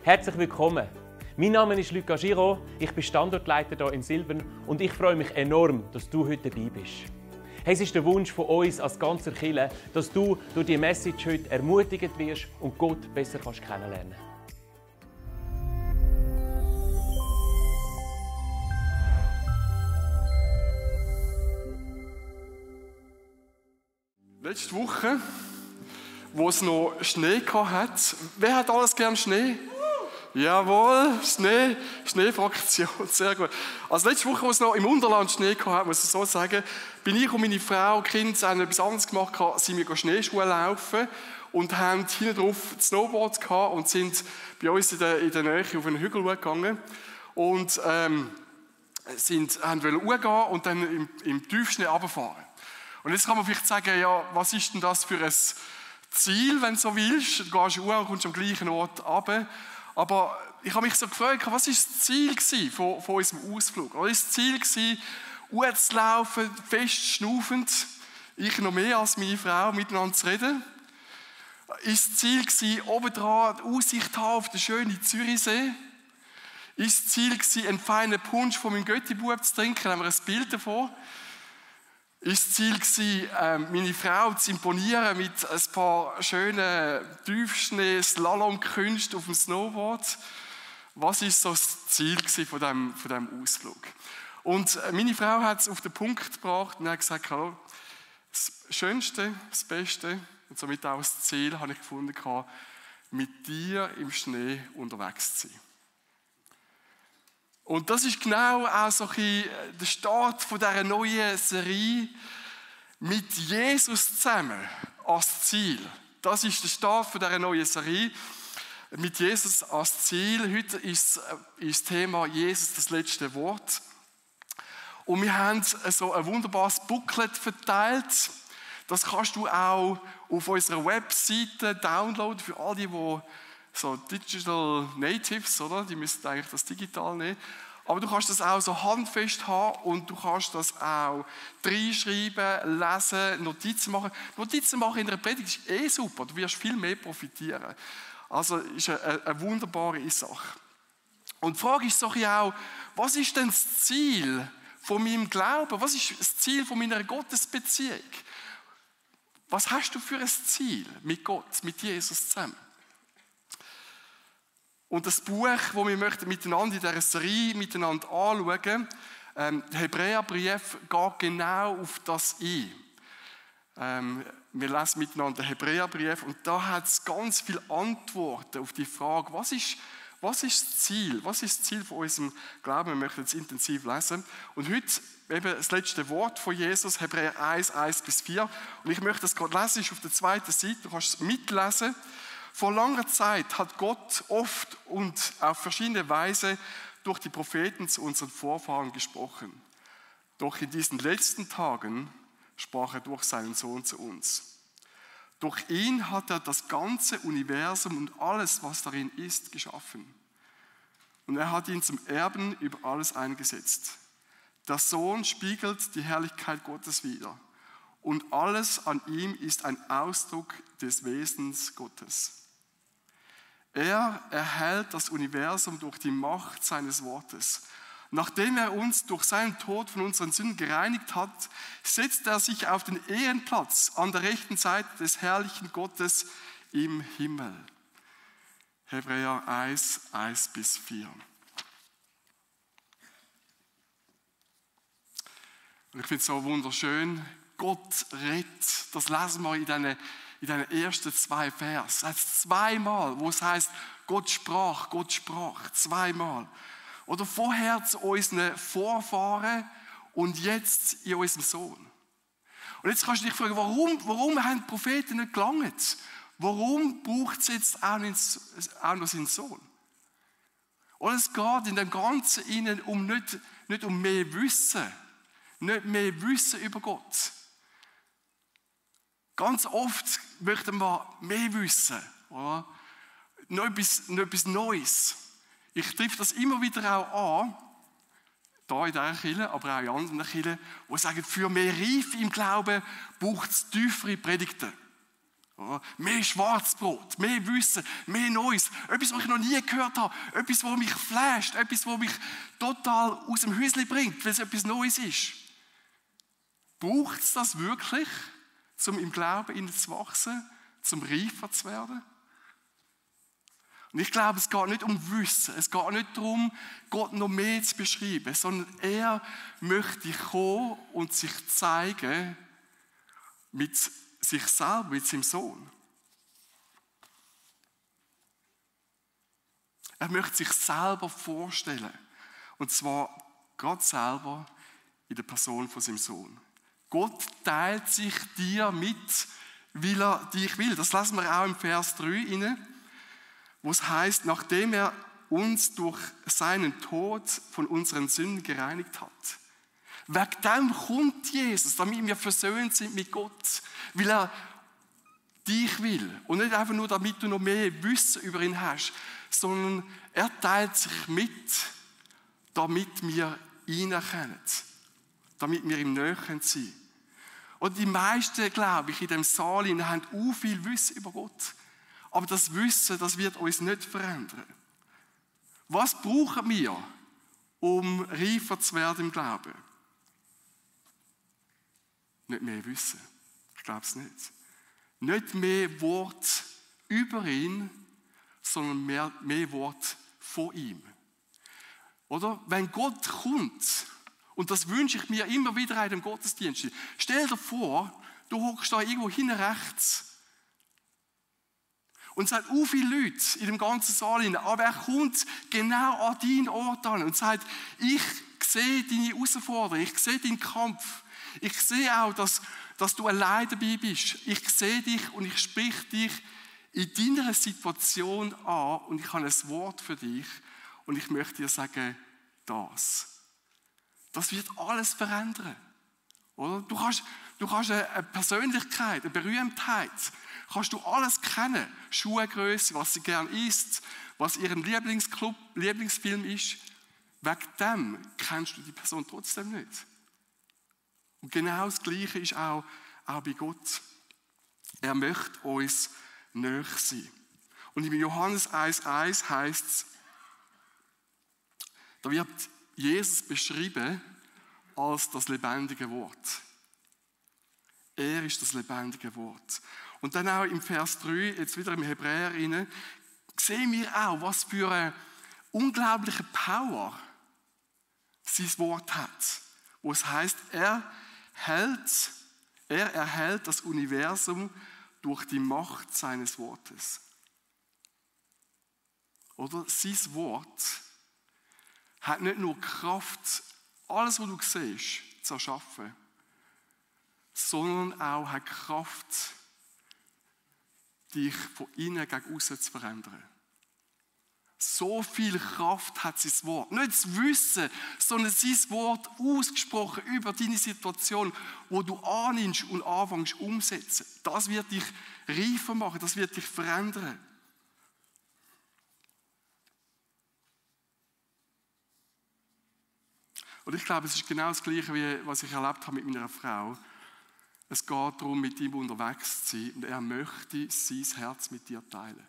Herzlich willkommen. Mein Name ist Luca Giraud, ich bin Standortleiter hier in Silbern und ich freue mich enorm, dass du heute dabei bist. Hey, es ist der Wunsch von uns als ganzer Kirche, dass du durch diese Message heute ermutigt wirst und Gott besser kennenlernen kannst. Letzte Woche, wo es noch Schnee hat, wer hat alles gern Schnee? Jawohl, Schneefraktion, sehr gut. Also letzte Woche, wo es noch im Unterland Schnee hat, muss ich so sagen, bin ich und meine Frau, Kind, haben etwas anderes gemacht, sind wir Schneeschuhe laufen und haben hinten drauf das Snowboard gehabt und sind bei uns in der Nähe auf einen Hügel gegangen und haben hochgehen und dann im Tiefschnee runterfahren. Und jetzt kann man vielleicht sagen, ja, was ist denn das für ein Ziel, wenn du so willst? Du gehst hoch und kommst am gleichen Ort runter. Aber ich habe mich so gefragt, was war das Ziel von unserem Ausflug? Was war das Ziel, hochzulaufen, fest schnaufend, ich noch mehr als meine Frau, miteinander zu reden? Ist das Ziel, obendran die Aussicht zu haben auf den schönen Zürichsee? Ist das Ziel, einen feinen Punsch von meinem Göttibub zu trinken? Da haben wir ein Bild davon. Ist das Ziel, meine Frau zu imponieren mit ein paar schönen Tiefschnee-Slalom-Künsten auf dem Snowboard? Was ist so das Ziel von diesem Ausflug? Und meine Frau hat es auf den Punkt gebracht und hat gesagt, hallo, das Schönste, das Beste und somit auch das Ziel habe ich gefunden, mit dir im Schnee unterwegs zu sein. Und das ist genau auch so der Start von dieser neuen Serie mit Jesus zusammen als Ziel. Das ist der Start von dieser neuen Serie mit Jesus als Ziel. Heute ist das Thema Jesus, das letzte Wort. Und wir haben so ein wunderbares Booklet verteilt. Das kannst du auch auf unserer Webseite downloaden für all die so Digital Natives, oder? Die müssen eigentlich das digital nehmen. Aber du kannst das auch so handfest haben und du kannst das auch reinschreiben, lesen, Notizen machen. Notizen machen in einer Predigt ist super, du wirst viel mehr profitieren. Also ist eine wunderbare Sache. Und die Frage ist so auch, was ist denn das Ziel von meinem Glauben? Was ist das Ziel von meiner Gottesbeziehung? Was hast du für ein Ziel mit Gott, mit Jesus zusammen? Und das Buch, das wir miteinander in dieser Serie miteinander anschauen, der Hebräerbrief geht genau auf das ein. Wir lesen miteinander den Hebräerbrief und da hat es ganz viele Antworten auf die Frage, was ist das Ziel? Was ist das Ziel von unserem Glauben? Wir möchten jetzt intensiv lesen. Und heute eben das letzte Wort von Jesus, Hebräer 1, 1-4. Und ich möchte das gerade lesen, ist auf der zweiten Seite, du kannst es mitlesen. Vor langer Zeit hat Gott oft und auf verschiedene Weise durch die Propheten zu unseren Vorfahren gesprochen. Doch in diesen letzten Tagen sprach er durch seinen Sohn zu uns. Durch ihn hat er das ganze Universum und alles, was darin ist, geschaffen. Und er hat ihn zum Erben über alles eingesetzt. Der Sohn spiegelt die Herrlichkeit Gottes wider. Und alles an ihm ist ein Ausdruck des Wesens Gottes. Er erhält das Universum durch die Macht seines Wortes. Nachdem er uns durch seinen Tod von unseren Sünden gereinigt hat, setzt er sich auf den Ehrenplatz an der rechten Seite des herrlichen Gottes im Himmel. Hebräer 1, 1-4. Und ich finde es so wunderschön, Gott rettet, das lesen wir in den ersten 2 Versen. Es heißt zweimal, wo es heißt, Gott sprach, zweimal. Oder vorher zu unseren Vorfahren und jetzt in unserem Sohn. Und jetzt kannst du dich fragen, warum haben die Propheten nicht gelangt? Warum braucht es jetzt auch noch seinen Sohn? Und es geht in dem Ganzen ihnen nicht um mehr Wissen, nicht mehr Wissen über Gott. Ganz oft möchten wir mehr wissen, oder? Noch etwas Neues. Ich treffe das immer wieder auch an, hier in dieser Kirche, aber auch in anderen Kirchen, die sagen, für mehr Reife im Glauben braucht es tiefere Predigten. Mehr Schwarzbrot, mehr Wissen, mehr Neues. Etwas, was ich noch nie gehört habe. Etwas, was mich flasht. Etwas, was mich total aus dem Häuschen bringt, weil es etwas Neues ist. Braucht es das wirklich, um im Glauben zu wachsen, um reifer zu werden? Und ich glaube, es geht nicht um Wissen. Es geht nicht darum, Gott noch mehr zu beschreiben, sondern er möchte kommen und sich zeigen mit sich selber, mit seinem Sohn. Er möchte sich selber vorstellen. Und zwar Gott selber in der Person von seinem Sohn. Gott teilt sich dir mit, weil er dich will. Das lesen wir auch im Vers 3 rein, wo es heißt, nachdem er uns durch seinen Tod von unseren Sünden gereinigt hat. Wegen dem kommt Jesus, damit wir versöhnt sind mit Gott, weil er dich will. Und nicht einfach nur, damit du noch mehr Wissen über ihn hast, sondern er teilt sich mit, damit wir ihn erkennen, damit wir ihm näher sein können. Und die meisten, glaube ich, in diesem Saal haben auch viel Wissen über Gott. Aber das Wissen, das wird uns nicht verändern. Was brauchen wir, um reifer zu werden im Glauben? Nicht mehr Wissen. Ich glaube es nicht. Nicht mehr Wort über ihn, sondern mehr Wort von ihm. Oder? Wenn Gott kommt, und das wünsche ich mir immer wieder in dem Gottesdienst. Stell dir vor, du hockst da irgendwo hinten rechts und es sind so viele Leute in dem ganzen Saal hinein, aber er kommt genau an deinen Ort an und sagt, ich sehe deine Herausforderung, ich sehe deinen Kampf. Ich sehe auch, dass du allein dabei bist. Ich sehe dich und ich sprich dich in deiner Situation an und ich habe ein Wort für dich und ich möchte dir sagen, das. Das wird alles verändern. Oder? Du kannst eine Persönlichkeit, eine Berühmtheit, kannst du alles kennen. Schuhgröße, was sie gern isst, was ihr Lieblingsfilm ist. Wegen dem kennst du die Person trotzdem nicht. Und genau das Gleiche ist auch bei Gott. Er möchte uns näher sein. Und in Johannes 1,1 heißt es, da wird Jesus beschrieben als das lebendige Wort. Er ist das lebendige Wort. Und dann auch im Vers 3, jetzt wieder im Hebräer rein, sehen wir auch, was für eine unglaubliche Power sein Wort hat. Wo es heißt, er erhält das Universum durch die Macht seines Wortes. Oder sein Wort hat nicht nur Kraft, alles, was du siehst, zu erschaffen, sondern auch hat Kraft, dich von innen gegen außen zu verändern. So viel Kraft hat sein Wort. Nicht das Wissen, sondern sein Wort ausgesprochen über deine Situation, wo du annimmst und anfängst umsetzen. Das wird dich reifer machen, das wird dich verändern. Und ich glaube, es ist genau das Gleiche, wie was ich erlebt habe mit meiner Frau. Es geht darum, mit ihm unterwegs zu sein und er möchte sein Herz mit dir teilen.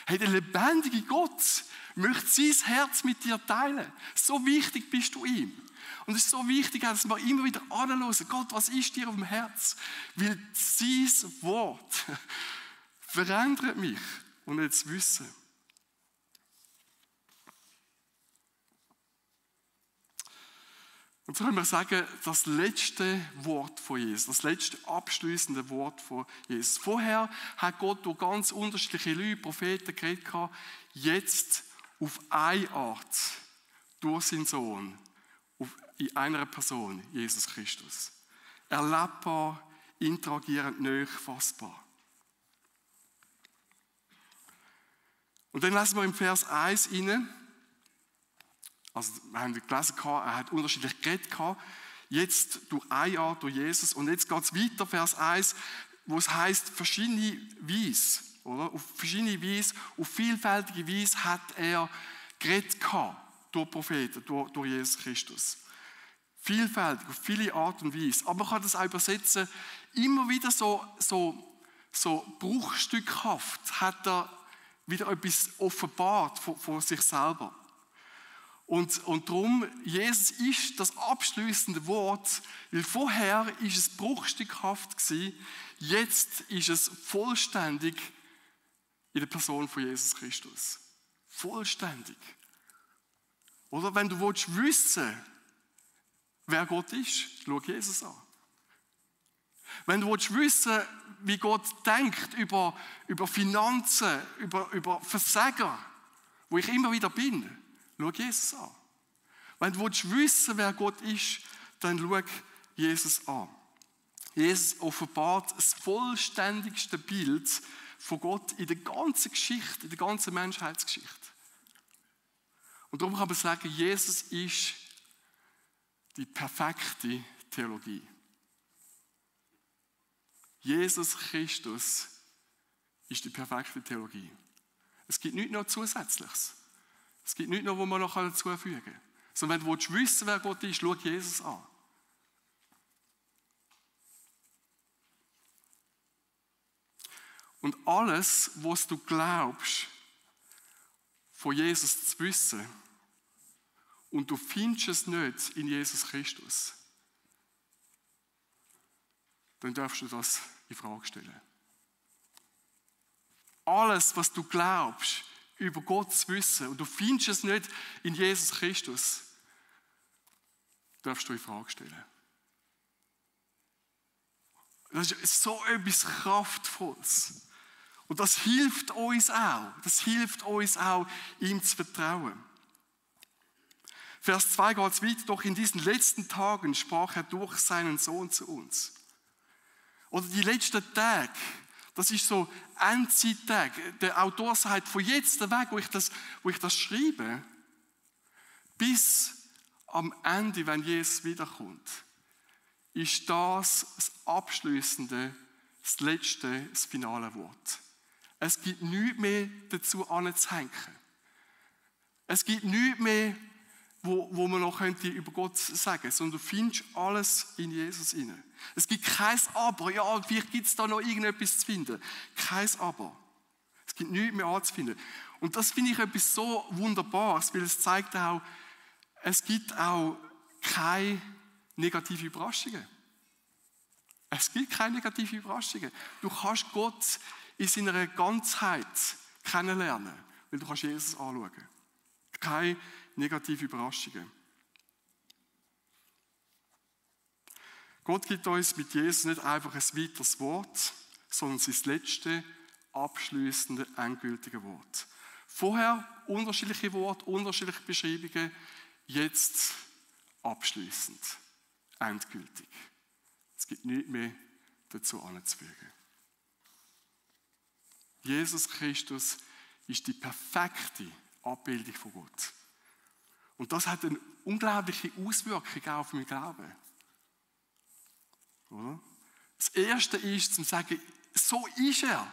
Hey, der lebendige Gott möchte sein Herz mit dir teilen. So wichtig bist du ihm. Und es ist so wichtig, dass wir immer wieder anhören. Gott, was ist dir auf dem Herz? Weil sein Wort verändert mich und nicht das Wissen. Und so können wir sagen, das letzte Wort von Jesus, das letzte abschließende Wort von Jesus. Vorher hat Gott durch ganz unterschiedliche Leute, Propheten geredet, jetzt auf eine Art, durch seinen Sohn, in einer Person, Jesus Christus. Erlebbar, interagierend, nahe, fassbar. Und dann lesen wir im Vers 1 rein, also wir haben gelesen, er hat unterschiedlich geredet, jetzt durch eine Art, durch Jesus. Und jetzt geht es weiter, Vers 1, wo es heißt, verschiedene Weise, oder? Auf verschiedene Weise, auf vielfältige Weise hat er geredet durch Propheten, durch Jesus Christus. Vielfältig, auf viele Art und Weise. Aber man kann das auch übersetzen, immer wieder so so bruchstückhaft hat er wieder etwas offenbart von sich selber. Und darum, Jesus ist das abschließende Wort, weil vorher ist es bruchstückhaft gewesen, jetzt ist es vollständig in der Person von Jesus Christus. Vollständig. Oder wenn du wissen willst, wer Gott ist, schau Jesus an. Wenn du wissen willst, wie Gott denkt über Finanzen, über Versager, wo ich immer wieder bin, schau Jesus an. Wenn du wissen willst, wer Gott ist, dann schau Jesus an. Jesus offenbart das vollständigste Bild von Gott in der ganzen Geschichte, in der ganzen Menschheitsgeschichte. Und darum kann man sagen, Jesus ist die perfekte Theologie. Jesus Christus ist die perfekte Theologie. Es gibt nichts noch Zusätzliches. Es gibt nichts noch, was man noch dazufügen kann. Sondern wenn du wissen willst, wer Gott ist, schau Jesus an. Und alles, was du glaubst, von Jesus zu wissen, und du findest es nicht in Jesus Christus, dann darfst du das in Frage stellen. Alles, was du glaubst, über Gott zu wissen, und du findest es nicht in Jesus Christus, darfst du in Frage stellen. Das ist so etwas Kraftvolles. Und das hilft uns auch. Das hilft uns auch, ihm zu vertrauen. Vers 2 geht es weiter. Doch in diesen letzten Tagen sprach er durch seinen Sohn zu uns. Oder die letzten Tage, das ist so Endzeittag. Der Autor sagt, von jetzt weg, wo ich das schreibe, bis am Ende, wenn Jesus wiederkommt, ist das abschließende, das letzte, das finale Wort. Es gibt nichts mehr dazu anzuhängen. Es gibt nichts mehr, wo man noch über Gott sagen könnte, sondern du findest alles in Jesus inne. Es gibt kein Aber. Ja, vielleicht gibt es da noch irgendetwas zu finden. Kein Aber. Es gibt nichts mehr anzufinden. Und das finde ich etwas so Wunderbares, weil es zeigt auch, es gibt auch keine negativen Überraschungen. Es gibt keine negativen Überraschungen. Du kannst Gott in seiner Ganzheit kennenlernen, weil du kannst Jesus anschauen. Keine negative Überraschungen. Gott gibt uns mit Jesus nicht einfach ein weiteres Wort, sondern sein letzte, abschließende, endgültige Wort. Vorher unterschiedliche Worte, unterschiedliche Beschreibungen, jetzt abschließend, endgültig. Es gibt nichts mehr dazu anzufügen. Jesus Christus ist die perfekte Abbildung von Gott. Und das hat eine unglaubliche Auswirkung auf mein Glauben. Oder? Das Erste ist, zu sagen, so ist er.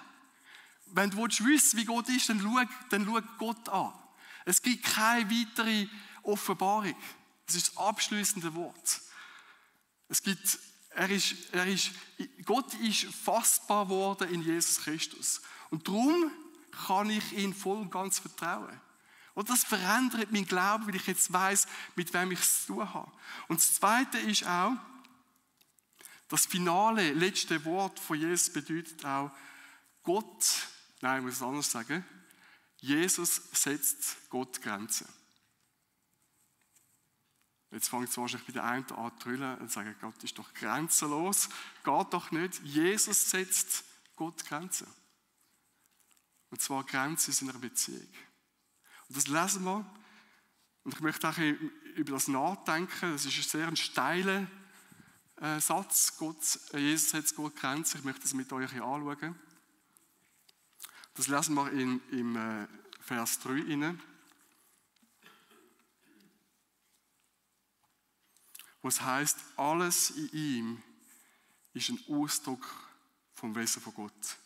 Wenn du wissen, wie Gott ist, dann schau Gott an. Es gibt keine weitere Offenbarung. Das ist das abschließende Wort. Gott ist fassbar geworden in Jesus Christus. Und darum kann ich ihn voll und ganz vertrauen. Und das verändert meinen Glauben, weil ich jetzt weiss, mit wem ich es zu tun habe. Und das Zweite ist auch, das finale, letzte Wort von Jesus bedeutet auch, ich muss es anders sagen, Jesus setzt Gott Grenzen. Jetzt fängt es wahrscheinlich bei der einen an zu trüllen und sagen, Gott ist doch grenzenlos. Geht doch nicht. Jesus setzt Gott Grenzen. Und zwar Grenzen in seiner Beziehung. Und das lesen wir. Und ich möchte auch über das nachdenken. Das ist ein sehr steiler Satz. Jesus setzt Gott Grenzen. Ich möchte das mit euch anschauen. Das lesen wir im Vers 3 rein. Wo es heisst, alles in ihm ist ein Ausdruck vom Wesen von Gott.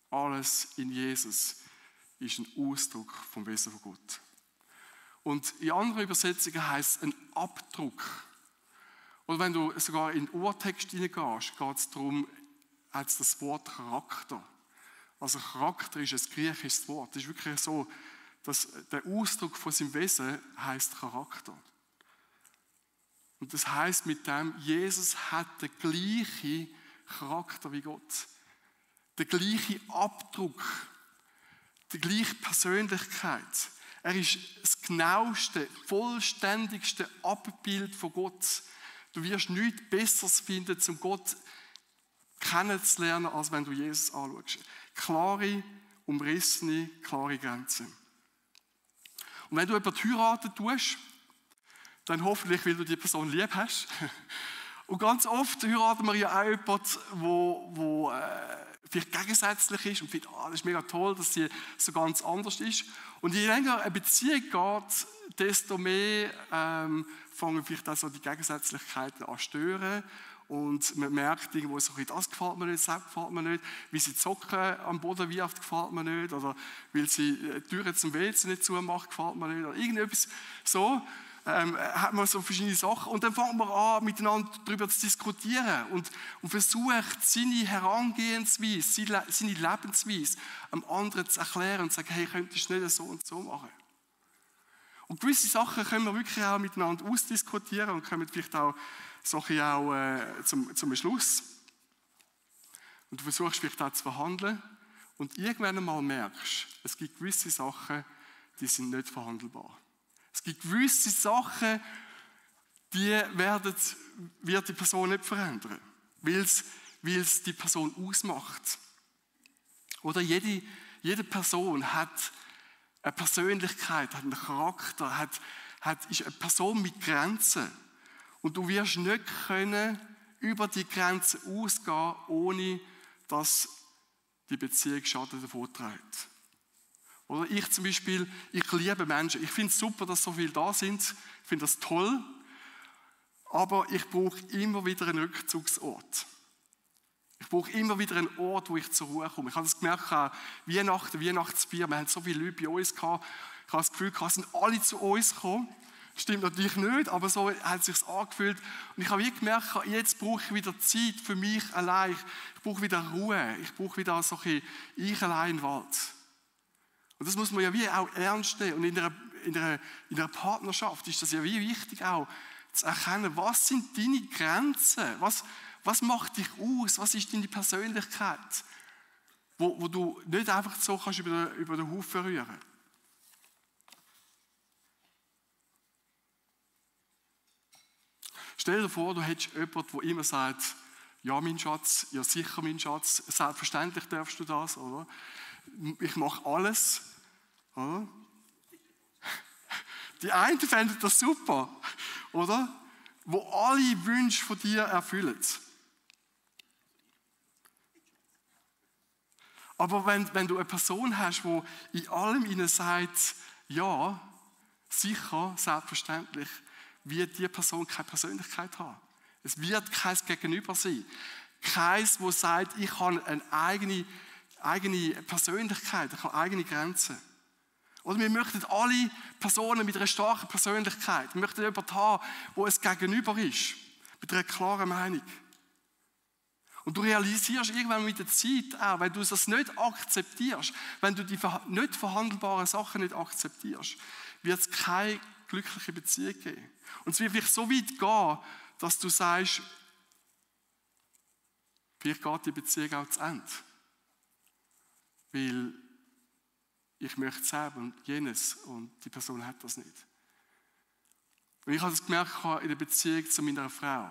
Alles in Jesus ist ein Ausdruck vom Wesen von Gott. Und in anderen Übersetzungen heisst es ein Abdruck. Oder wenn du sogar in den Urtext hineingehst, geht es darum, hat es das Wort Charakter. Also Charakter ist ein griechisches Wort. Das ist wirklich so, dass der Ausdruck von seinem Wesen heisst Charakter. Und das heisst mit dem, Jesus hat den gleichen Charakter wie Gott. Den gleichen Abdruck. Die gleiche Persönlichkeit. Er ist das genaueste, vollständigste Abbild von Gott. Du wirst nichts Besseres finden, um Gott kennenzulernen, als wenn du Jesus anschaust. Klare, umrissene, klare Grenzen. Und wenn du jemanden heiraten tust, dann hoffentlich, weil du die Person lieb hast. Und ganz oft heiraten wir ja auch jemanden, wo vielleicht gegensätzlich ist und findet, das ist mega toll, dass sie so ganz anders ist. Und je länger eine Beziehung geht, desto mehr fangen vielleicht auch so die Gegensätzlichkeiten an zu stören. Und man merkt irgendwo so, das gefällt mir nicht, das gefällt mir nicht. Wie sie die Socken am Boden wirft, gefällt mir nicht. Oder weil sie die Türen zum WC nicht zumacht, gefällt mir nicht. Oder irgendetwas so. Hat man so verschiedene Sachen. Und dann fängt man an, miteinander darüber zu diskutieren und versucht, seine Herangehensweise, seine Lebensweise einem anderen zu erklären und zu sagen, hey, könntest du nicht so und so machen. Und gewisse Sachen können wir wirklich auch miteinander ausdiskutieren und kommen vielleicht auch Sachen auch zum Schluss. Und du versuchst vielleicht auch zu verhandeln und irgendwann einmal merkst, es gibt gewisse Sachen, die sind nicht verhandelbar. Es gibt gewisse Sachen, die wird die Person nicht verändern, weil es die Person ausmacht. Oder jede Person hat eine Persönlichkeit, hat einen Charakter, ist eine Person mit Grenzen. Und du wirst nicht können über die Grenzen ausgehen, ohne dass die Beziehung Schaden davon trägt. Oder ich zum Beispiel, ich liebe Menschen. Ich finde es super, dass so viele da sind. Ich finde das toll. Aber ich brauche immer wieder einen Rückzugsort. Ich brauche immer wieder einen Ort, wo ich zur Ruhe komme. Ich habe das gemerkt, Weihnachtsfeier, wir haben so viele Leute bei uns gehabt. Ich habe das Gefühl, es sind alle zu uns gekommen. Stimmt natürlich nicht, aber so hat es sich angefühlt. Und ich habe gemerkt, jetzt brauche ich wieder Zeit für mich allein. Ich brauche wieder Ruhe. Ich brauche wieder so ein ich allein im Wald. Und das muss man ja wie auch ernst nehmen. Und in einer Partnerschaft ist das ja wie wichtig auch, zu erkennen, was sind deine Grenzen? Was macht dich aus? Was ist deine Persönlichkeit? Wo du nicht einfach so kannst über den Haufen rühren. Stell dir vor, du hättest jemanden, der immer sagt, ja mein Schatz, ja sicher mein Schatz, selbstverständlich darfst du das, oder? Ich mache alles. Oder? Die einen fänden das super, oder? Wo alle Wünsche von dir erfüllen. Aber wenn du eine Person hast, die in allem ihnen sagt, ja, sicher, selbstverständlich, wird diese Person keine Persönlichkeit haben. Es wird kein Gegenüber sein. Keins, das sagt, ich habe eine eigene Persönlichkeit, ich habe eigene Grenzen. Oder wir möchten alle Personen mit einer starken Persönlichkeit, wir möchten jemanden haben, der ein Gegenüber ist, mit einer klaren Meinung. Und du realisierst irgendwann mit der Zeit auch, wenn du das nicht akzeptierst, wenn du die nicht verhandelbaren Sachen nicht akzeptierst, wird es keine glückliche Beziehung geben. Und es wird vielleicht so weit gehen, dass du sagst, vielleicht geht die Beziehung auch zu Ende. Weil ich möchte es haben und jenes und die Person hat das nicht. Und ich habe das gemerkt in der Beziehung zu meiner Frau.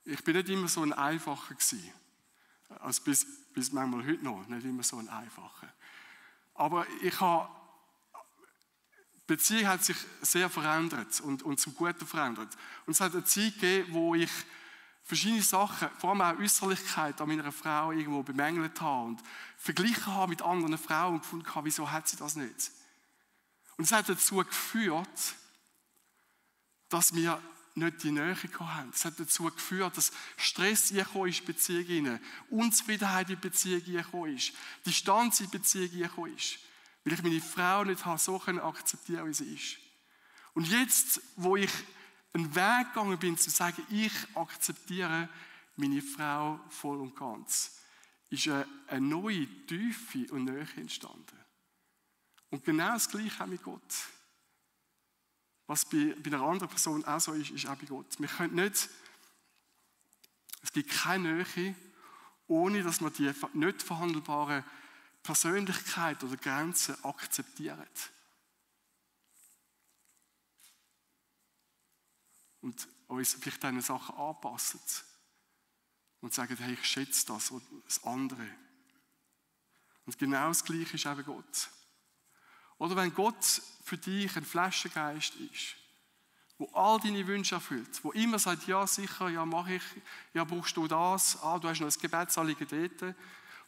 Ich bin nicht immer so ein Einfacher gewesen. Also bis manchmal heute noch, nicht immer so ein Einfacher. Aber die Beziehung hat sich sehr verändert und zum Guten verändert. Und es hat eine Zeit gegeben, wo ich verschiedene Sachen, vor allem auch Äußerlichkeit an meiner Frau irgendwo bemängelt habe und verglichen habe mit anderen Frauen und gefunden habe, wieso hat sie das nicht? Und es hat dazu geführt, dass wir nicht die Nähe hatten. Es hat dazu geführt, dass Stress in die Beziehung hinein, Unzufriedenheit in die Beziehung gekommen ist, Distanz in die Beziehung gekommen ist, weil ich meine Frau nicht so akzeptieren konnte, wie sie ist. Und jetzt, wo ich einen Weg gegangen bin, zu sagen, ich akzeptiere meine Frau voll und ganz, ist eine neue Tiefe und Nähe entstanden. Und genau das Gleiche auch mit Gott. Was bei einer anderen Person auch so ist, ist auch bei Gott. Wir können nicht, es gibt keine Nähe, ohne dass man die nicht verhandelbare Persönlichkeit oder Grenzen akzeptiert. Und uns vielleicht diese Sachen anpassen. Und sagen, hey, ich schätze das oder das andere. Und genau das Gleiche ist eben Gott. Oder wenn Gott für dich ein Flaschengeist ist, wo all deine Wünsche erfüllt, wo immer sagt, ja sicher, ja mache ich, ja brauchst du das, du hast noch ein Gebetsanliegen dort,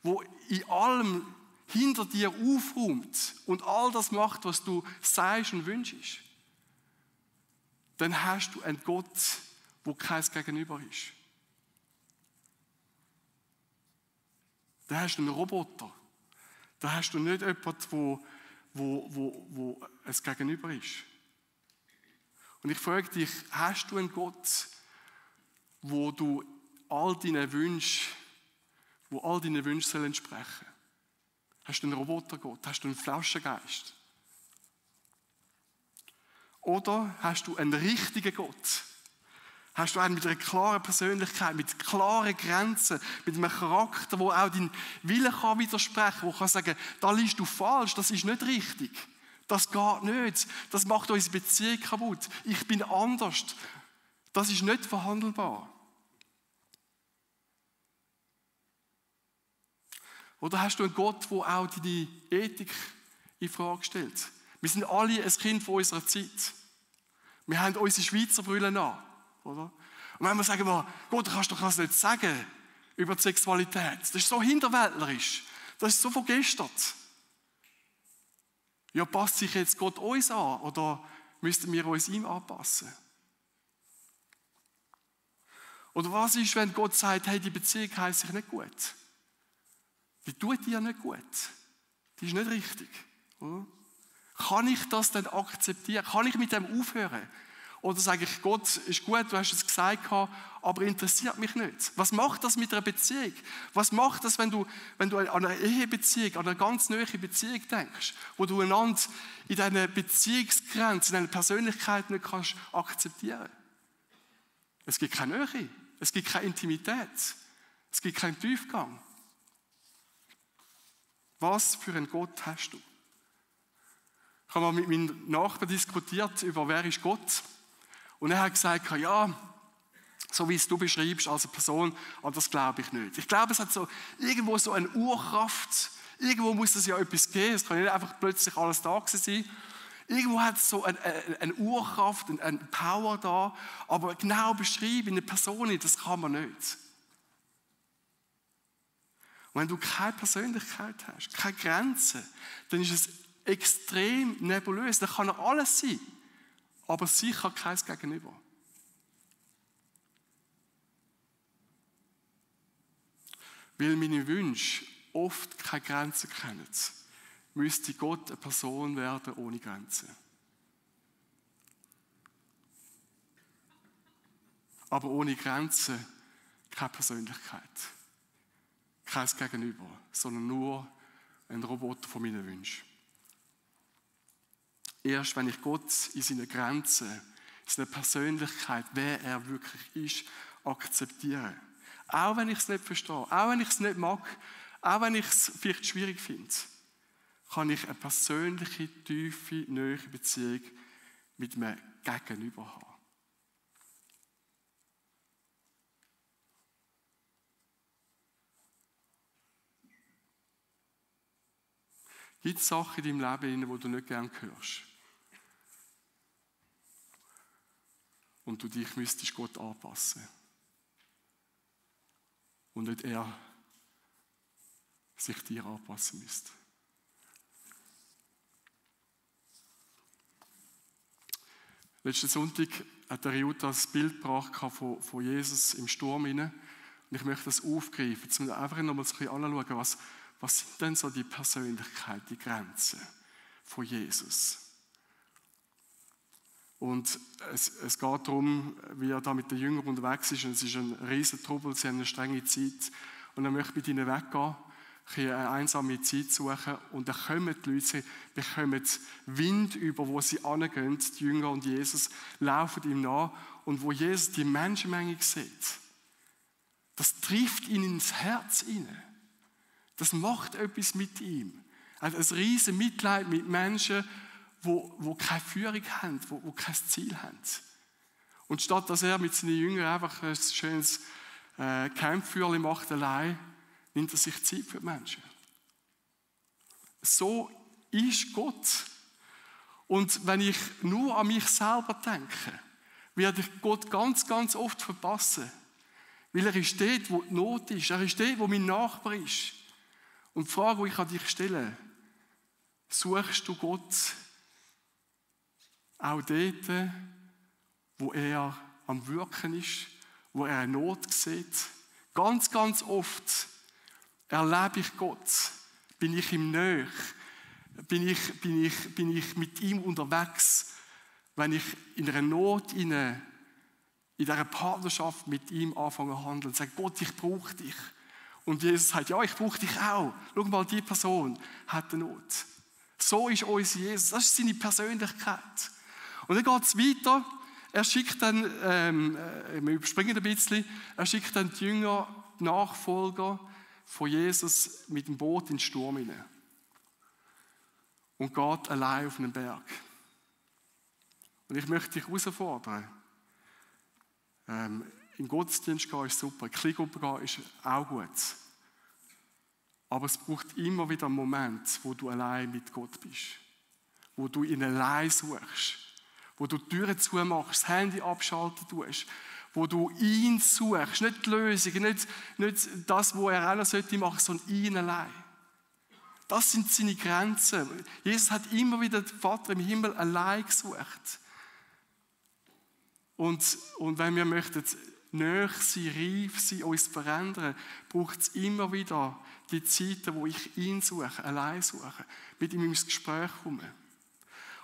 wo in allem hinter dir aufräumt und all das macht, was du sagst und wünschst, dann hast du einen Gott, wo kein Gegenüber ist. Dann hast du einen Roboter. Da hast du nicht jemanden, wo ein Gegenüber ist. Und ich frage dich, hast du einen Gott, wo du all deinen Wünschen entsprechen sollen? Hast du einen Robotergott? Hast du einen Flaschengeist? Oder hast du einen richtigen Gott? Hast du einen mit einer klaren Persönlichkeit, mit klaren Grenzen, mit einem Charakter, der auch deinen Willen kann widersprechen kann, der kann sagen, da liegst du falsch, das ist nicht richtig. Das geht nicht. Das macht unsere Beziehung kaputt. Ich bin anders. Das ist nicht verhandelbar. Oder hast du einen Gott, der auch deine Ethik in Frage stellt? Wir sind alle ein Kind von unserer Zeit. Wir haben unsere Schweizer Brille an. Oder? Und wenn wir sagen, Gott, du kannst doch das nicht sagen über die Sexualität. Das ist so hinterwäldlerisch. Das ist so vergestert. Ja, passt sich jetzt Gott uns an oder müssten wir uns ihm anpassen? Oder was ist, wenn Gott sagt, hey, die Beziehung heisst sich nicht gut? Die tut dir nicht gut. Die ist nicht richtig. Oder? Kann ich das denn akzeptieren? Kann ich mit dem aufhören? Oder sage ich, Gott, ist gut, du hast es gesagt, aber interessiert mich nicht. Was macht das mit einer Beziehung? Was macht das, wenn du an eine Ehebeziehung, an eine ganz neue Beziehung denkst, wo du einander in deiner Beziehungsgrenze, in deiner Persönlichkeit nicht kannst akzeptieren? Es gibt keine Nähe, es gibt keine Intimität, es gibt keinen Tiefgang. Was für einen Gott hast du? Ich habe mal mit meinem Nachbarn diskutiert über, wer ist Gott? Und er hat gesagt, ja, so wie es du beschreibst als eine Person, aber das glaube ich nicht. Ich glaube, es hat so irgendwo so eine Urkraft, irgendwo muss es ja etwas geben, es kann nicht einfach plötzlich alles da sein. Irgendwo hat es so eine Urkraft, eine Power da, aber genau beschreiben in einer Person, das kann man nicht. Und wenn du keine Persönlichkeit hast, keine Grenzen, dann ist es extrem nebulös. Das kann alles sein, aber sicher kein Gegenüber. Weil meine Wünsche oft keine Grenzen kennen, müsste Gott eine Person werden ohne Grenzen. Aber ohne Grenzen keine Persönlichkeit, kein Gegenüber, sondern nur ein Roboter von meinen Wünschen. Erst wenn ich Gott in seinen Grenzen, in seiner Persönlichkeit, wer er wirklich ist, akzeptiere. Auch wenn ich es nicht verstehe, auch wenn ich es nicht mag, auch wenn ich es vielleicht schwierig finde, kann ich eine persönliche, tiefe, nahe Beziehung mit einem Gegenüber haben. Gibt es Sachen in deinem Leben, die du nicht gerne hörst? Und du dich müsstest Gott anpassen. Und nicht er sich dir anpassen müsste. Letzten Sonntag hat der Jutta das Bild gebracht von Jesus im Sturm hinein. Und ich möchte das aufgreifen, um einfach noch mal ein bisschen anzuschauen, was sind denn so die Persönlichkeit, die Grenzen von Jesus? Und es geht darum, wie er da mit den Jüngern unterwegs ist. Und es ist ein riesen Trubel, sie haben eine strenge Zeit. Und er möchte mit ihnen weggehen, eine einsame Zeit suchen. Und dann kommen die Leute, sie bekommen Wind über, wo sie hingehen. Die Jünger und Jesus laufen ihm nach. Und wo Jesus die Menschenmenge sieht, das trifft ihn ins Herz hinein. Das macht etwas mit ihm. Er hat ein riesen Mitleid mit Menschen, die keine Führung haben, die kein Ziel haben. Und statt dass er mit seinen Jüngern einfach ein schönes Campfeuerchen macht allein, nimmt er sich Zeit für die Menschen. So ist Gott. Und wenn ich nur an mich selber denke, werde ich Gott ganz, ganz oft verpassen. Weil er ist dort, wo die Not ist. Er ist dort, wo mein Nachbar ist. Und die Frage, die ich an dich stelle, suchst du Gott auch dort, wo er am Wirken ist, wo er eine Not sieht? Ganz, ganz oft erlebe ich Gott. Bin ich ihm nahe? Bin ich mit ihm unterwegs, wenn ich in einer Not, in dieser Partnerschaft mit ihm anfange zu handeln und sage, Gott, ich brauche dich. Und Jesus sagt, ja, ich brauche dich auch. Schau mal, die Person hat eine Not. So ist unser Jesus, das ist seine Persönlichkeit. Und dann geht es weiter. Er schickt dann, wir überspringen ein bisschen, er schickt dann die Jünger, die Nachfolger von Jesus mit dem Boot in den Sturm hinein. Und geht allein auf einen Berg. Und ich möchte dich herausfordern. Im Gottesdienst gehen ist super, in die Kleingruppe gehen ist auch gut. Aber es braucht immer wieder einen Moment, wo du allein mit Gott bist. Wo du ihn allein suchst. Wo du die Türen zumachst, das Handy abschalten tust. Wo du ihn suchst, nicht die Lösung, nicht das, was er auch noch machen sollte, sondern ihn allein. Das sind seine Grenzen. Jesus hat immer wieder den Vater im Himmel allein gesucht. Und wenn wir möchten nahe sein, reif sein, uns verändern, braucht es immer wieder die Zeiten, wo ich ihn suche, allein suche, mit ihm ins Gespräch komme.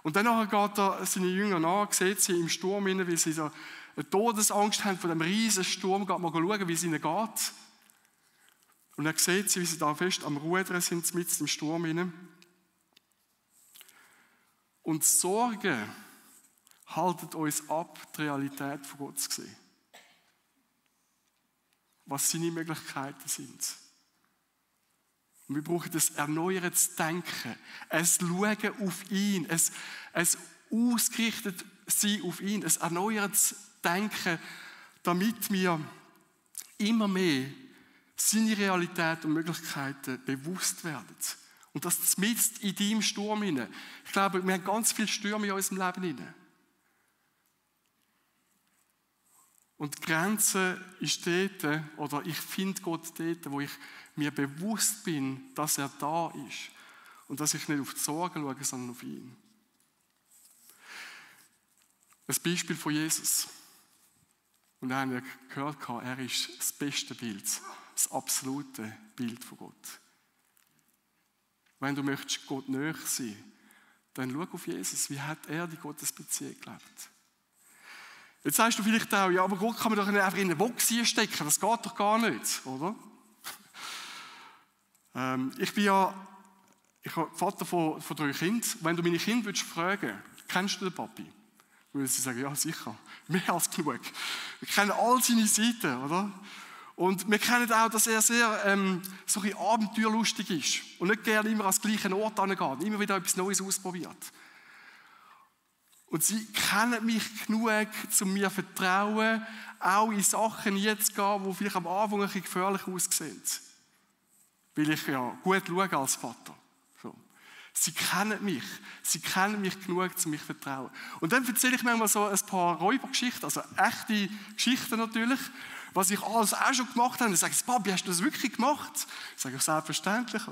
Und dann geht er seine Jünger nach, sieht sie im Sturm hinein, wie sie so eine Todesangst haben vor dem riesen Sturm, geht mal schauen, wie es ihnen geht. Und er sieht sie, wie sie da fest am Rudern sind, mitten im Sturm hinein. Und Sorge haltet uns ab, die Realität von Gott zu sehen. Was seine Möglichkeiten sind. Und wir brauchen das erneuerndes Denken, ein Schauen auf ihn, ein ausgerichtet sein auf ihn, ein erneuerndes Denken, damit wir immer mehr seine Realität und Möglichkeiten bewusst werden. Und das mitten in deinem Sturm hinein. Ich glaube, wir haben ganz viele Stürme in unserem Leben hinein. Und die Grenze ist dort, oder ich finde Gott dort, wo ich mir bewusst bin, dass er da ist. Und dass ich nicht auf die Sorgen schaue, sondern auf ihn. Ein Beispiel von Jesus. Und wir haben gehört, er ist das beste Bild, das absolute Bild von Gott. Wenn du möchtest Gott näher sein, dann schau auf Jesus. Wie hat er die Gottesbeziehung gelebt? Jetzt sagst du vielleicht auch, ja, aber Gott kann man doch nicht einfach in eine Box stecken, das geht doch gar nicht, oder? Ich habe Vater von 3 Kindern. Wenn du meine Kinder fragen würdest, kennst du den Papi? Würden sie sagen, ja sicher, mehr als genug. Wir kennen all seine Seiten, oder? Und wir kennen auch, dass er sehr so ein bisschen abenteuerlustig ist und nicht gerne immer an den gleichen Ort hingeht, immer wieder etwas Neues ausprobiert. Und sie kennen mich genug, um mir zu vertrauen, auch in Sachen jetzt zu gehen, die vielleicht am Anfang ein bisschen gefährlich aussehen. Weil ich ja gut schaue als Vater. So. Sie kennen mich genug, um mich zu vertrauen. Und dann erzähle ich manchmal so ein paar Räubergeschichten, also echte Geschichten natürlich, was ich alles auch schon gemacht habe. Und dann sage ich, Papi, hast du das wirklich gemacht? Ich sage, selbstverständlich.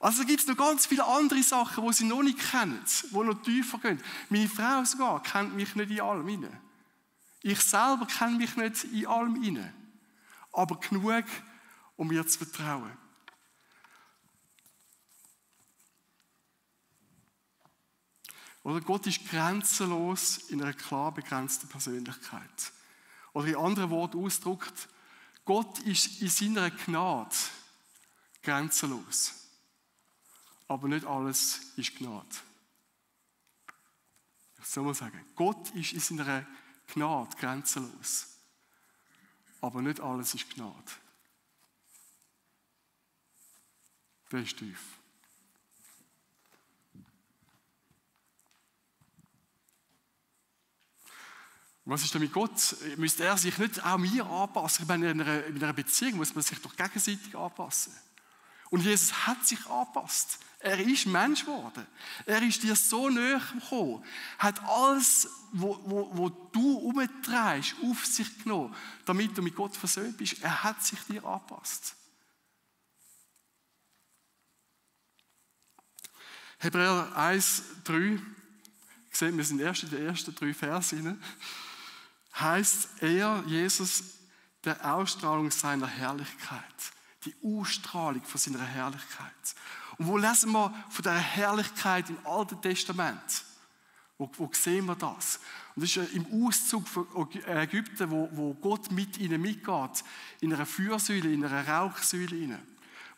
Also da gibt es noch ganz viele andere Sachen, die sie noch nicht kennen, die noch tiefer gehen. Meine Frau sogar kennt mich nicht in allem rein. Ich selber kenne mich nicht in allem rein. Aber genug, um mir zu vertrauen. Oder Gott ist grenzenlos in einer klar begrenzten Persönlichkeit. Oder in anderen Worten ausgedrückt, Gott ist in seiner Gnade grenzenlos. Aber nicht alles ist Gnade. Ich soll mal sagen, Gott ist in seiner Gnade grenzenlos. Aber nicht alles ist Gnade. Der ist tief. Was ist denn mit Gott? Müsste er sich nicht auch mir anpassen? Ich meine, in einer Beziehung muss man sich doch gegenseitig anpassen. Und Jesus hat sich angepasst. Er ist Mensch geworden. Er ist dir so nahe gekommen. Hat alles, wo du umtreibst, auf sich genommen, damit du mit Gott versöhnt bist. Er hat sich dir angepasst. Hebräer 1,3, sehen wir sind erst in den ersten 3 Versen, heißt er, Jesus, der Ausstrahlung seiner Herrlichkeit. Die Ausstrahlung von seiner Herrlichkeit. Und wo lesen wir von dieser Herrlichkeit im Alten Testament? Wo sehen wir das? Und das ist im Auszug von Ägypten, wo Gott mit ihnen mitgeht, in einer Feuersäule, in einer Rauchsäule,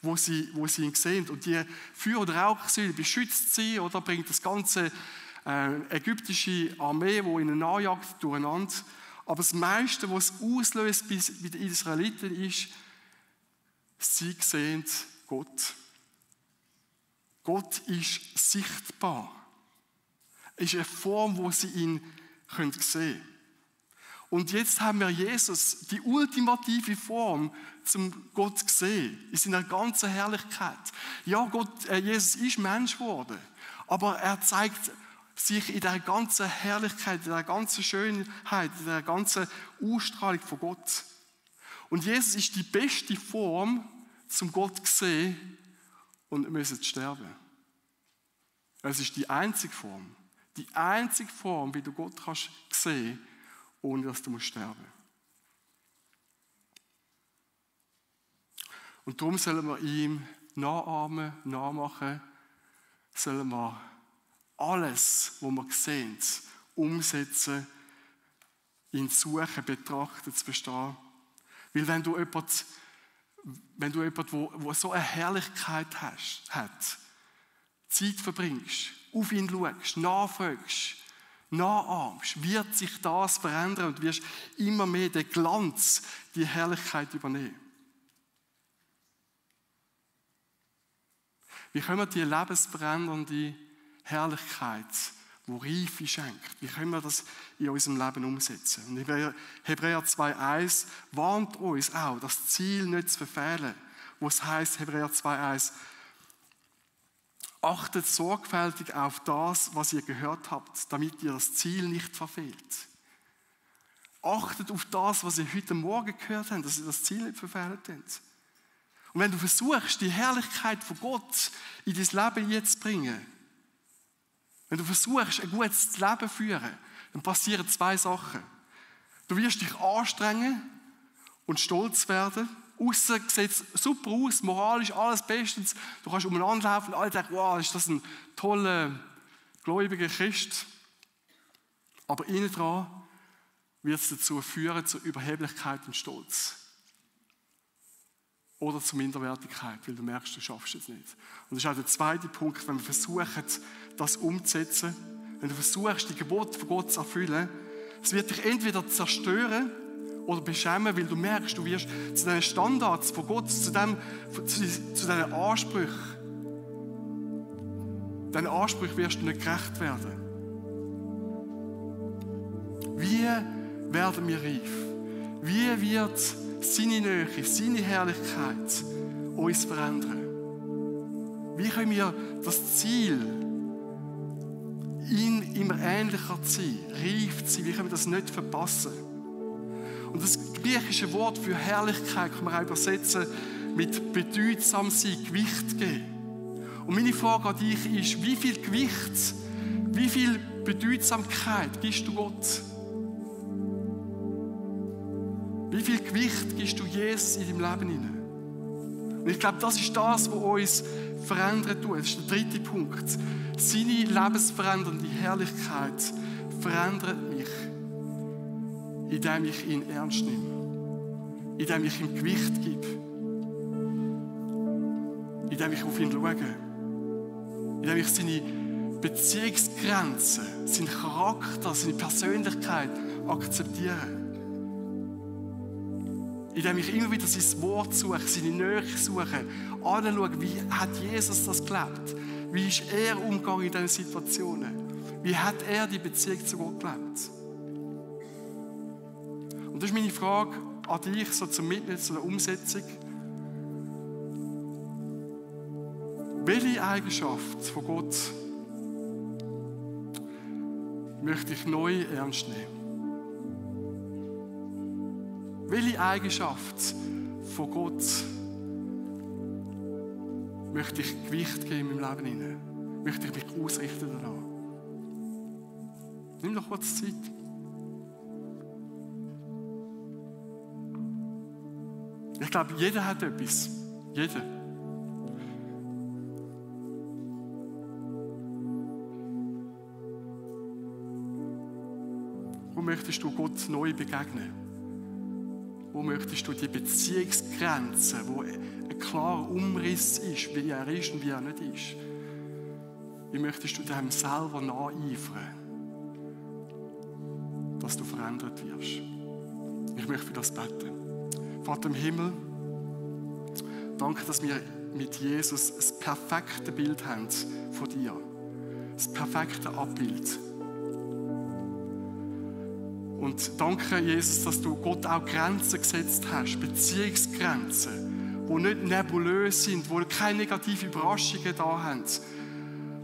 wo sie ihn sehen. Und die Feuer- oder Rauchsäule beschützt sie oder bringt das ganze ägyptische Armee, die ihnen nachjagt, durcheinander. Aber das meiste, was es auslöst bei den Israeliten, ist, sie sehen Gott. Gott ist sichtbar. Es ist eine Form, wo sie ihn sehen können. Und jetzt haben wir Jesus, die ultimative Form, zum Gott zu sehen, in seiner ganzen Herrlichkeit. Ja, Jesus ist Mensch geworden, aber er zeigt sich in der ganzen Herrlichkeit, in der ganzen Schönheit, in der ganzen Ausstrahlung von Gott. Und Jesus ist die beste Form, zum Gott zu sehen und müssen sterben. Es ist die einzige Form, wie du Gott kannst sehen, ohne dass du sterben musst. Und darum sollen wir ihm nachahmen, nachmachen, sollen wir alles, was wir sehen, umsetzen, ihn suchen, betrachten, zu verstehen. Weil wenn du jemanden, der so eine Herrlichkeit hat, Zeit verbringst, auf ihn schaust, nachfolgst, nachahmst, wird sich das verändern und wirst immer mehr den Glanz, die Herrlichkeit übernehmen. Wie können wir die lebensverändernde Herrlichkeit, die Reife schenkt, wie können wir das in unserem Leben umsetzen? Und Hebräer 2,1 warnt uns auch, das Ziel nicht zu verfehlen, wo es heisst, Hebräer 2,1, achtet sorgfältig auf das, was ihr gehört habt, damit ihr das Ziel nicht verfehlt. Achtet auf das, was ihr heute Morgen gehört habt, dass ihr das Ziel nicht verfehlt habt. Und wenn du versuchst, die Herrlichkeit von Gott in dein Leben jetzt zu bringen, wenn du versuchst, ein gutes Leben zu führen, dann passieren 2 Sachen. Du wirst dich anstrengen und stolz werden. Aussen sieht es super aus, moralisch alles bestens. Du kannst umeinander laufen und alle denken, wow, ist das ein toller, gläubiger Christ. Aber innen dran wird es dazu führen, zur Überheblichkeit und Stolz. Oder zur Minderwertigkeit, weil du merkst, du schaffst es nicht. Und das ist auch der zweite Punkt, wenn wir versuchen, das umzusetzen, wenn du versuchst, die Gebote von Gott zu erfüllen, es wird dich entweder zerstören oder beschämen, weil du merkst, du wirst zu den Standards von Gott, zu diesen Ansprüchen, diesen Ansprüchen wirst du nicht gerecht werden. Wie werden wir reif? Wie wird seine Nähe, seine Herrlichkeit uns verändern? Wie können wir das Ziel, ihn immer ähnlicher zu sein, reif zu sein, wie können wir das nicht verpassen? Und das griechische Wort für Herrlichkeit kann man auch übersetzen mit bedeutsam sein, Gewicht geben. Und meine Frage an dich ist, wie viel Gewicht, wie viel Bedeutsamkeit gibst du Gott? Wie viel Gewicht gibst du Jesus in deinem Leben hinein? Und ich glaube, das ist das, was uns verändern tun. Das ist der dritte Punkt. Seine lebensverändernde Herrlichkeit verändert mich, indem ich ihn ernst nehme, indem ich ihm Gewicht gebe, indem ich auf ihn schaue, indem ich seine Beziehungsgrenzen, seinen Charakter, seine Persönlichkeit akzeptiere. Indem ich immer wieder sein Wort suche, seine Nähe suche, anschaue, wie hat Jesus das gelebt? Wie ist er umgegangen in diesen Situationen? Wie hat er die Beziehung zu Gott gelebt? Und das ist meine Frage an dich, so zum Mitnehmen, zu der Umsetzung. Welche Eigenschaft von Gott möchte ich neu ernst nehmen? Welche Eigenschaft von Gott möchte ich Gewicht geben in meinem Leben hinein? Möchte ich mich ausrichten danach? Nimm doch kurz Zeit. Ich glaube, jeder hat etwas. Jeder. Wo möchtest du Gott neu begegnen? Wo möchtest du die Beziehungsgrenze, wo ein klarer Umriss ist, wie er ist und wie er nicht ist? Wie möchtest du dem selber nacheifern, dass du verändert wirst? Ich möchte für das beten. Vater im Himmel, danke, dass wir mit Jesus das perfekte Bild haben von dir. Das perfekte Abbild. Und danke, Jesus, dass du Gott auch Grenzen gesetzt hast, Beziehungsgrenzen, die nicht nebulös sind, wo keine negativen Überraschungen da haben,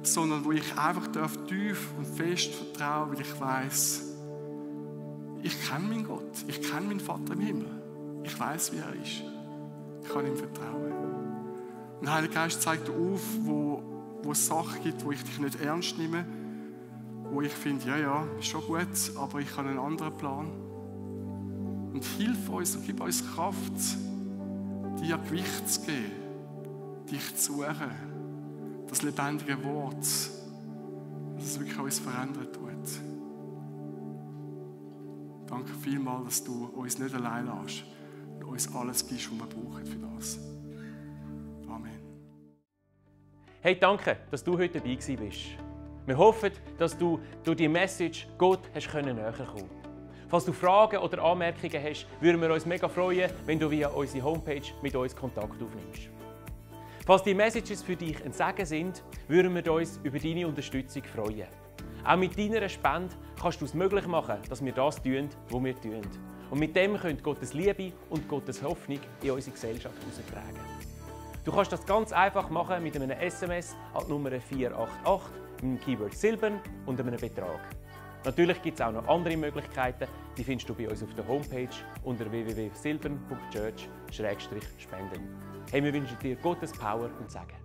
sondern wo ich einfach tief und fest vertrauen, weil ich weiss, ich kenne meinen Gott, ich kenne meinen Vater im Himmel. Ich weiss, wie er ist. Ich kann ihm vertrauen. Und der Heilige Geist zeigt dir auf, wo es Sachen gibt, wo ich dich nicht ernst nehme, wo ich finde, ja, ist schon gut, aber ich habe einen anderen Plan. Und hilf uns und gib uns Kraft, dir Gewicht zu geben, dich zu suchen, das lebendige Wort, dass es wirklich uns verändern tut. Danke vielmals, dass du uns nicht allein lässt und uns alles gibst, was wir brauchen für das. Amen. Hey, danke, dass du heute dabei bist. Wir hoffen, dass du durch die Message Gott näher kommen konntest. Falls du Fragen oder Anmerkungen hast, würden wir uns mega freuen, wenn du via unsere Homepage mit uns Kontakt aufnimmst. Falls die Messages für dich ein Segen sind, würden wir uns über deine Unterstützung freuen. Auch mit deiner Spende kannst du es möglich machen, dass wir das tun, was wir tun. Und mit dem könnt Gottes Liebe und Gottes Hoffnung in unsere Gesellschaft heraustragen. Du kannst das ganz einfach machen mit einem SMS an die Nummer 488, mit dem Keyword Silbern und einem Betrag. Natürlich gibt es auch noch andere Möglichkeiten, die findest du bei uns auf der Homepage unter www.silbern.church/spenden. Hey, wir wünschen dir Gottes Power und Segen.